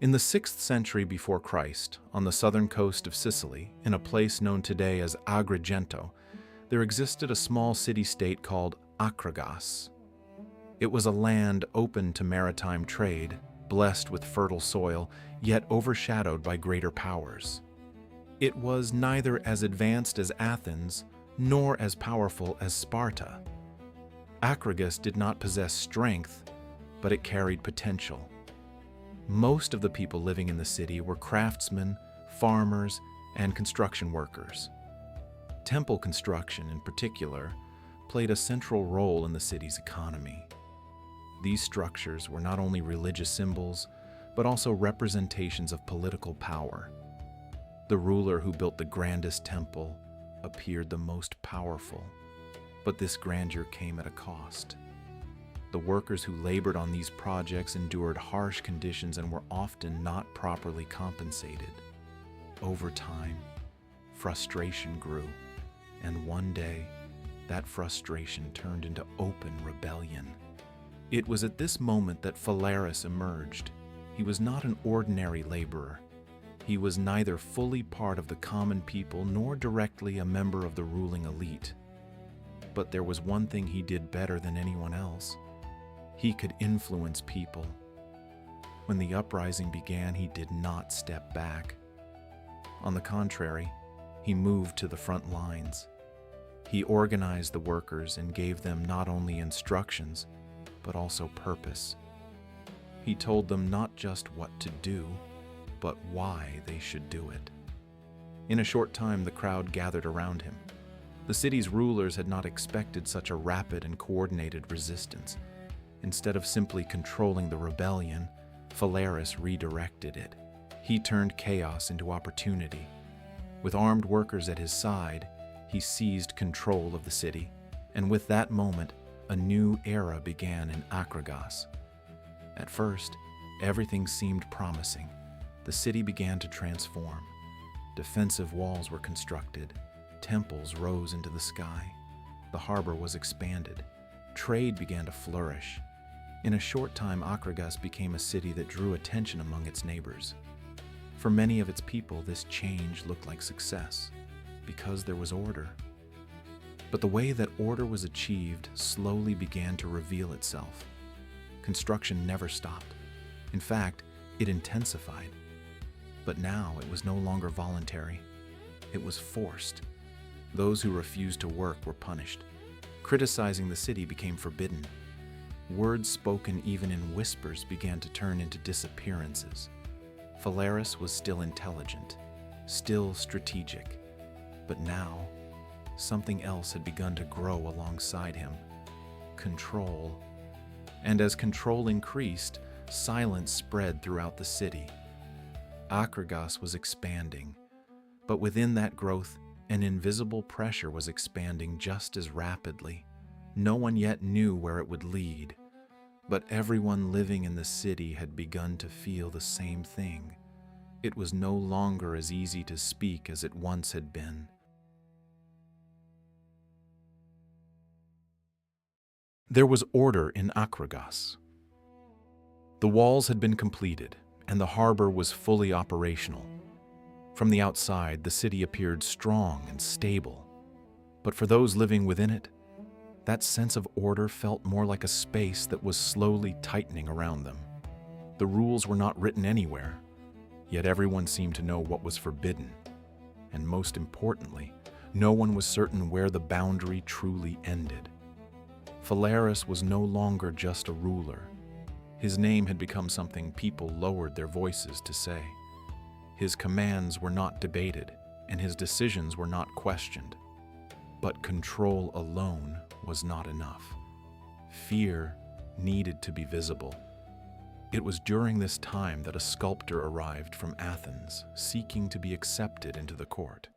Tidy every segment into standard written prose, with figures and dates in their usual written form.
In the 6th century before Christ, on the southern coast of Sicily, in a place known today as Agrigento, there existed a small city-state called Akragas. It was a land open to maritime trade, blessed with fertile soil, yet overshadowed by greater powers. It was neither as advanced as Athens, nor as powerful as Sparta. Akragas did not possess strength, but it carried potential. Most of the people living in the city were craftsmen, farmers, and construction workers. Temple construction, in particular, played a central role in the city's economy. These structures were not only religious symbols, but also representations of political power. The ruler who built the grandest temple appeared the most powerful, but this grandeur came at a cost. The workers who labored on these projects endured harsh conditions and were often not properly compensated. Over time, frustration grew, and one day, that frustration turned into open rebellion. It was at this moment that Phalaris emerged. He was not an ordinary laborer. He was neither fully part of the common people nor directly a member of the ruling elite. But there was one thing he did better than anyone else. He could influence people. When the uprising began, he did not step back. On the contrary, he moved to the front lines. He organized the workers and gave them not only instructions, but also purpose. He told them not just what to do, but why they should do it. In a short time, the crowd gathered around him. The city's rulers had not expected such a rapid and coordinated resistance. Instead of simply controlling the rebellion, Phalaris redirected it. He turned chaos into opportunity. With armed workers at his side, he seized control of the city, and with that moment, a new era began in Akragas. At first, everything seemed promising. The city began to transform. Defensive walls were constructed. Temples rose into the sky. The harbor was expanded. Trade began to flourish. In a short time, Akragas became a city that drew attention among its neighbors. For many of its people, this change looked like success, because there was order. But the way that order was achieved slowly began to reveal itself. Construction never stopped. In fact, it intensified. But now it was no longer voluntary. It was forced. Those who refused to work were punished. Criticizing the city became forbidden. Words spoken even in whispers began to turn into disappearances. Phalaris was still intelligent, still strategic, but now something else had begun to grow alongside him: control. And as control increased, silence spread throughout the city. Akragas was expanding, but within that growth, an invisible pressure was expanding just as rapidly. No one yet knew where it would lead, but everyone living in the city had begun to feel the same thing. It was no longer as easy to speak as it once had been. There was order in Akragas. The walls had been completed, and the harbor was fully operational. From the outside, the city appeared strong and stable, but for those living within it, that sense of order felt more like a space that was slowly tightening around them. The rules were not written anywhere, yet everyone seemed to know what was forbidden. And most importantly, no one was certain where the boundary truly ended. Phalaris was no longer just a ruler. His name had become something people lowered their voices to say. His commands were not debated, and his decisions were not questioned. But control alone was not enough. Fear needed to be visible. It was during this time that a sculptor arrived from Athens, seeking to be accepted into the court.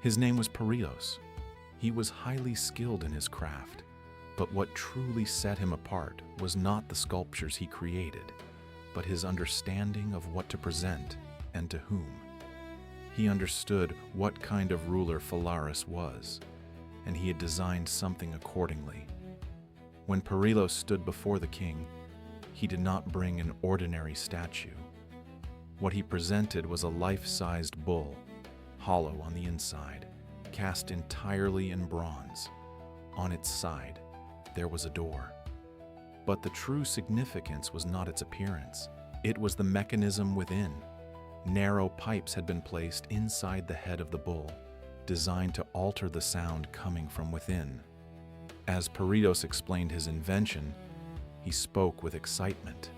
His name was Perillos. He was highly skilled in his craft, but what truly set him apart was not the sculptures he created, but his understanding of what to present and to whom. He understood what kind of ruler Phalaris was, and he had designed something accordingly. When Perillos stood before the king, he did not bring an ordinary statue. What he presented was a life-sized bull, hollow on the inside, cast entirely in bronze. On its side, there was a door. But the true significance was not its appearance. It was the mechanism within. Narrow pipes had been placed inside the head of the bull, designed to alter the sound coming from within. As Perillos explained his invention, he spoke with excitement.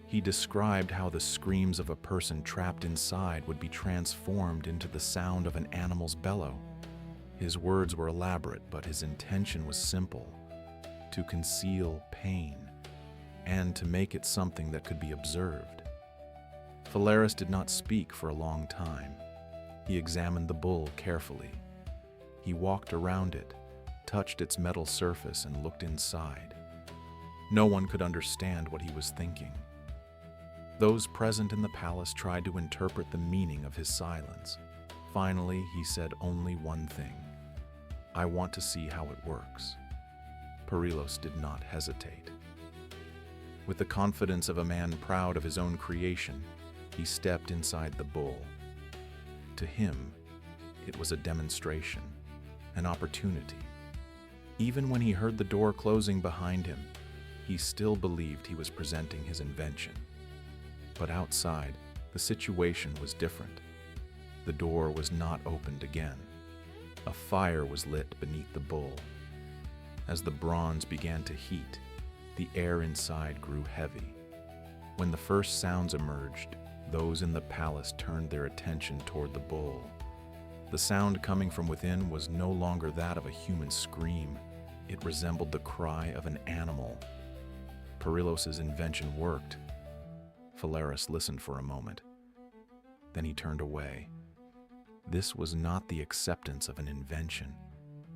He described how the screams of a person trapped inside would be transformed into the sound of an animal's bellow. His words were elaborate, but his intention was simple: to conceal pain and to make it something that could be observed. Phalaris did not speak for a long time. He examined the bull carefully. He walked around it, touched its metal surface, and looked inside. No one could understand what he was thinking. Those present in the palace tried to interpret the meaning of his silence. Finally, he said only one thing: "I want to see how it works." Perillos did not hesitate. With the confidence of a man proud of his own creation, he stepped inside the bull. To him, it was a demonstration, an opportunity. Even when he heard the door closing behind him, he still believed he was presenting his invention. But outside, the situation was different. The door was not opened again. A fire was lit beneath the bull. As the bronze began to heat, the air inside grew heavy. When the first sounds emerged, those in the palace turned their attention toward the bull. The sound coming from within was no longer that of a human scream. It resembled the cry of an animal. Perillos' invention worked. Phalaris listened for a moment. Then he turned away. This was not the acceptance of an invention.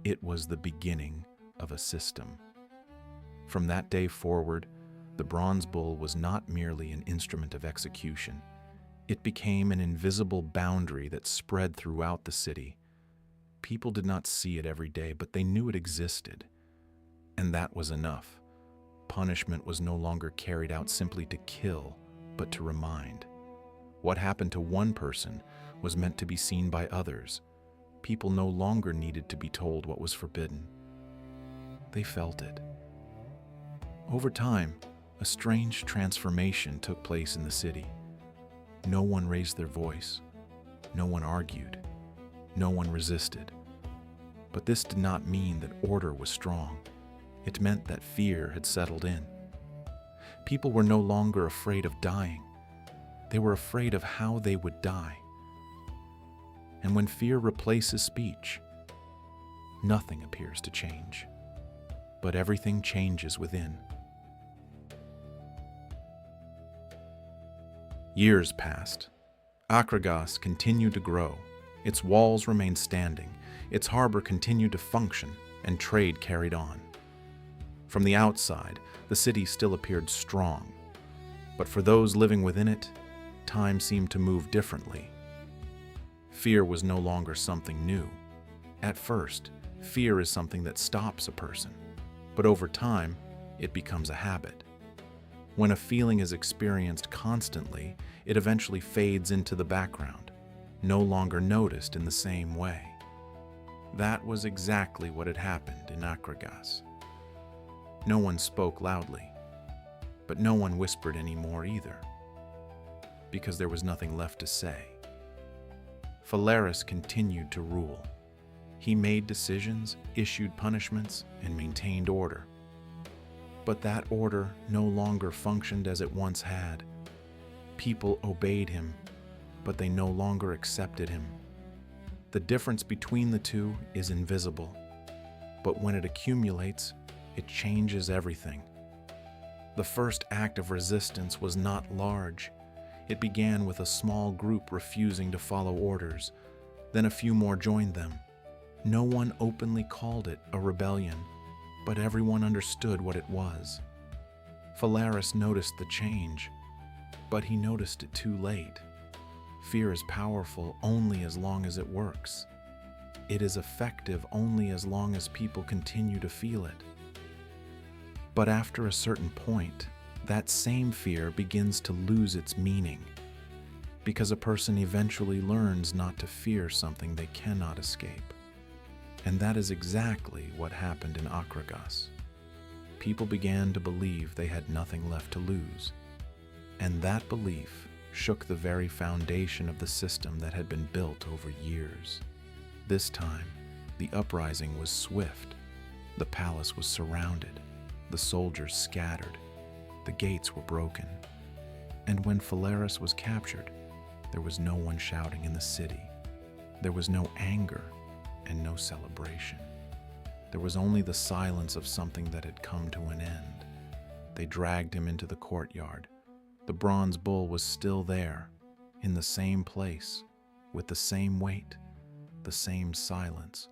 It was the beginning of a system. From that day forward, the bronze bull was not merely an instrument of execution. It became an invisible boundary that spread throughout the city. People did not see it every day, but they knew it existed. And that was enough. Punishment was no longer carried out simply to kill, but to remind. What happened to one person was meant to be seen by others. People no longer needed to be told what was forbidden. They felt it. Over time, a strange transformation took place in the city. No one raised their voice. No one argued. No one resisted. But this did not mean that order was strong. It meant that fear had settled in. People were no longer afraid of dying. They were afraid of how they would die. And when fear replaces speech, nothing appears to change. But everything changes within. Years passed. Akragas continued to grow. Its walls remained standing. Its harbor continued to function, and trade carried on. From the outside, the city still appeared strong. But for those living within it, time seemed to move differently. Fear was no longer something new. At first, fear is something that stops a person. But over time, it becomes a habit. When a feeling is experienced constantly, it eventually fades into the background, no longer noticed in the same way. That was exactly what had happened in Akragas. No one spoke loudly, but no one whispered anymore either, because there was nothing left to say. Phalaris continued to rule. He made decisions, issued punishments, and maintained order. But that order no longer functioned as it once had. People obeyed him, but they no longer accepted him. The difference between the two is invisible, but when it accumulates, it changes everything. The first act of resistance was not large. It began with a small group refusing to follow orders. Then a few more joined them. No one openly called it a rebellion, but everyone understood what it was. Phalaris noticed the change, but he noticed it too late. Fear is powerful only as long as it works. It is effective only as long as people continue to feel it. But after a certain point, that same fear begins to lose its meaning. because a person eventually learns not to fear something they cannot escape. And that is exactly what happened in Akragas. People began to believe they had nothing left to lose, and that belief shook the very foundation of the system that had been built over years. This time, the uprising was swift. The palace was surrounded, the soldiers scattered, the gates were broken. And when Phalaris was captured, there was no one shouting in the city. There was no anger and no celebration. There was only the silence of something that had come to an end. They dragged him into the courtyard. The bronze bull was still there, in the same place, with the same weight, the same silence.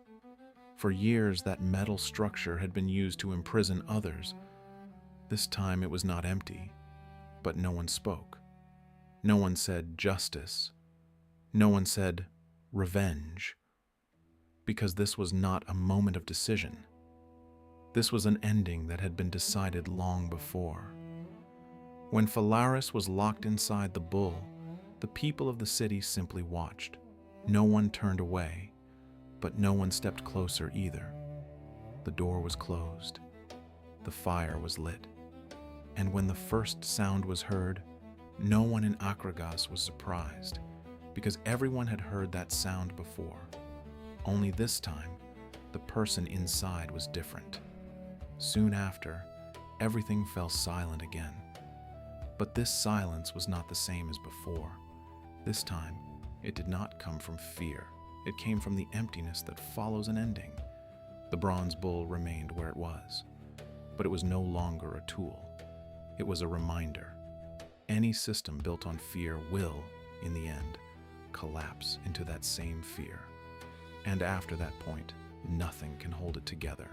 For years, that metal structure had been used to imprison others. This time it was not empty, but no one spoke. No one said justice. No one said revenge. Because this was not a moment of decision. This was an ending that had been decided long before. When Phalaris was locked inside the bull, the people of the city simply watched. No one turned away, but no one stepped closer either. The door was closed. The fire was lit. And when the first sound was heard, no one in Akragas was surprised, because everyone had heard that sound before. Only this time, the person inside was different. Soon after, everything fell silent again. But this silence was not the same as before. This time, it did not come from fear. It came from the emptiness that follows an ending. The bronze bull remained where it was, but it was no longer a tool. It was a reminder. Any system built on fear will, in the end, collapse into that same fear. And after that point, nothing can hold it together.